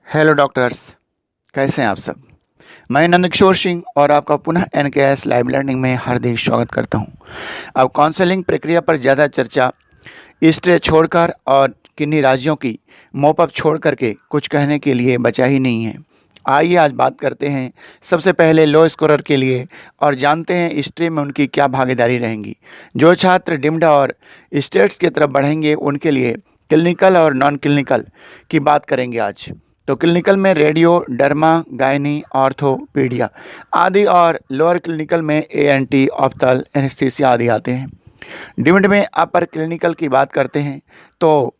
Hello doctors, कैसे हैं आप सब। मैं नंदकिशोर सिंह और आपका पुनः NKS लाइव लर्निंग में हार्दिक स्वागत करता हूं। अब काउंसलिंग प्रक्रिया पर ज़्यादा चर्चा स्टेज छोड़कर और किन्हीं राज्यों की मोपअप छोड़ करके कुछ कहने के लिए बचा ही नहीं है। आइए आज बात करते हैं सबसे पहले लो स्कोरर के लिए और जानते हैं स्ट्रीम में उनकी क्या भागीदारी रहेंगी। जो छात्र डिम्ड और स्टेट्स की तरफ बढ़ेंगे उनके लिए क्लिनिकल और नॉन क्लिनिकल की बात करेंगे आज। तो क्लिनिकल में रेडियो, डर्मा, गायनी, ऑर्थोपीडिया आदि और लोअर क्लिनिकल में ANT, ऑप्थल, एनेस्थीसिया आदि आते हैं। डिम्ड में अपर क्लिनिकल की बात करते हैं तो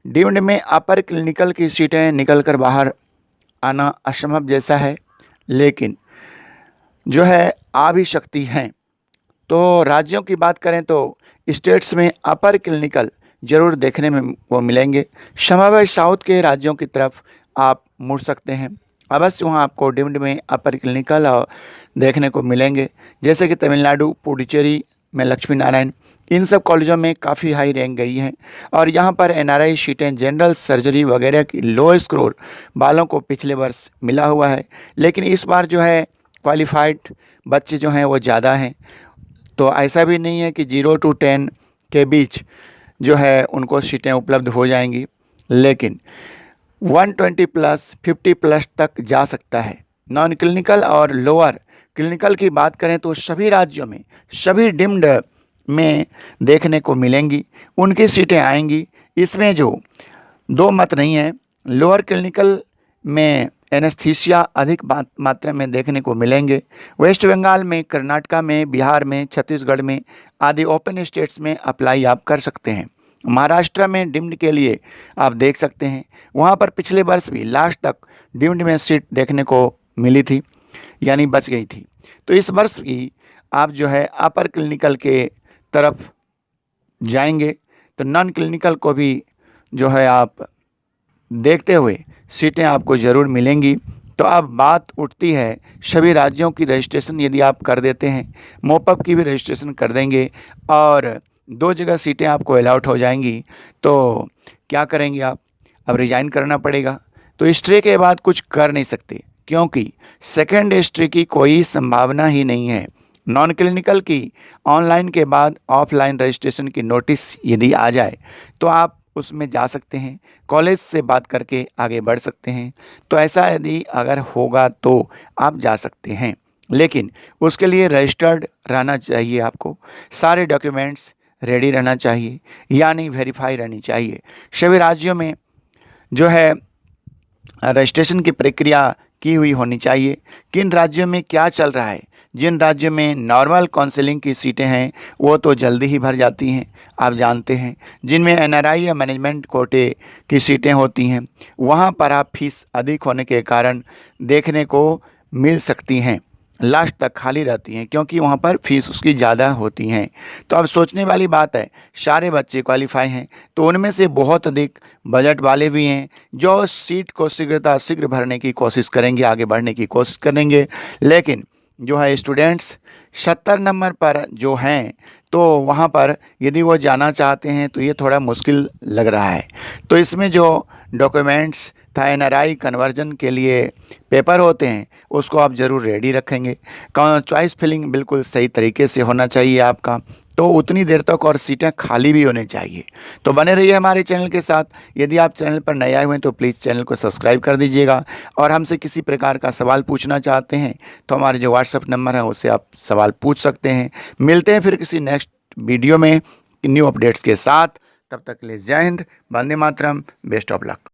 डिम्ड में अपर क्लिनिकल की सीटें निकल कर बाहर आना असंभव जैसा है, लेकिन जो है आ भी सकती हैं। तो राज्यों की बात करें तो स्टेट्स में अपर क्लिनिकल जरूर देखने में वो मिलेंगे। संभवतः साउथ के राज्यों की तरफ आप मुड़ सकते हैं, अवश्य वहाँ आपको डिम्ड में अपर क्लिनिकल देखने को मिलेंगे, जैसे कि तमिलनाडु, पुडुचेरी में लक्ष्मी नारायण, इन सब कॉलेजों में काफ़ी हाई रैंक गई हैं। और यहाँ पर NRI सीटें, जनरल सर्जरी वगैरह की लो स्कोर वालों को पिछले वर्ष मिला हुआ है, लेकिन इस बार जो है क्वालिफाइड बच्चे जो हैं वो ज़्यादा हैं। तो ऐसा भी नहीं है कि 0 to 10 के बीच जो है उनको सीटें उपलब्ध हो जाएंगी, लेकिन 120 प्लस 50 प्लस तक जा सकता है। नॉन क्लिनिकल और लोअर क्लिनिकल की बात करें तो सभी राज्यों में, सभी डिम्ड में देखने को मिलेंगी, उनकी सीटें आएंगी। इसमें जो दो मत नहीं है, लोअर क्लिनिकल में एनेस्थीसिया अधिक मात्रा में देखने को मिलेंगे। वेस्ट बंगाल में, कर्नाटका में, बिहार में, छत्तीसगढ़ में आदि ओपन स्टेट्स में अप्लाई आप कर सकते हैं। महाराष्ट्र में डिम्ड के लिए आप देख सकते हैं, वहाँ पर पिछले वर्ष भी लास्ट तक डिम्ड में सीट देखने को मिली थी, यानी बच गई थी। तो इस वर्ष भी आप जो है अपर क्लिनिकल के तरफ जाएंगे तो नॉन क्लिनिकल को भी जो है आप देखते हुए सीटें आपको ज़रूर मिलेंगी। तो अब बात उठती है सभी राज्यों की रजिस्ट्रेशन यदि आप कर देते हैं, मोपअप की भी रजिस्ट्रेशन कर देंगे और 2 जगह सीटें आपको अलाउट हो जाएंगी, तो क्या करेंगे आप। अब रिजाइन करना पड़ेगा। तो स्टे के बाद कुछ कर नहीं सकते, क्योंकि सेकेंड स्टे की कोई संभावना ही नहीं है। नॉन क्लिनिकल की ऑनलाइन के बाद ऑफलाइन रजिस्ट्रेशन की नोटिस यदि आ जाए तो आप उसमें जा सकते हैं, कॉलेज से बात करके आगे बढ़ सकते हैं। तो ऐसा यदि अगर होगा तो आप जा सकते हैं, लेकिन उसके लिए रजिस्टर्ड रहना चाहिए। आपको सारे डॉक्यूमेंट्स रेडी रहना चाहिए, यानी वेरीफाई रहनी चाहिए। सभी राज्यों में जो है रजिस्ट्रेशन की प्रक्रिया की हुई होनी चाहिए। किन राज्यों में क्या चल रहा है, जिन राज्यों में नॉर्मल काउंसलिंग की सीटें हैं वो तो जल्दी ही भर जाती हैं, आप जानते हैं। जिनमें NRI या मैनेजमेंट कोटे की सीटें होती हैं वहाँ पर आप फीस अधिक होने के कारण देखने को मिल सकती हैं, लास्ट तक खाली रहती हैं, क्योंकि वहाँ पर फीस उसकी ज़्यादा होती हैं। तो अब सोचने वाली बात है, सारे बच्चे क्वालिफाई हैं तो उनमें से बहुत अधिक बजट वाले भी हैं जो सीट को शीघ्र भरने की कोशिश करेंगे, आगे बढ़ने की कोशिश करेंगे। लेकिन जो है स्टूडेंट्स 70 नंबर पर जो हैं तो वहाँ पर यदि वो जाना चाहते हैं तो ये थोड़ा मुश्किल लग रहा है। तो इसमें जो डॉक्यूमेंट्स था NRI कन्वर्जन के लिए पेपर होते हैं उसको आप ज़रूर रेडी रखेंगे। चॉइस फिलिंग बिल्कुल सही तरीके से होना चाहिए आपका, तो उतनी देर तक और सीटें खाली भी होनी चाहिए। तो बने रहिए हमारे चैनल के साथ। यदि आप चैनल पर नए आए हुए हैं तो प्लीज़ चैनल को सब्सक्राइब कर दीजिएगा, और हमसे किसी प्रकार का सवाल पूछना चाहते हैं तो हमारे जो WhatsApp नंबर है उससे आप सवाल पूछ सकते हैं। मिलते हैं फिर किसी नेक्स्ट वीडियो में न्यू अपडेट्स के साथ। तब तक के लिए जय Hind, Vande Mataram, best of luck.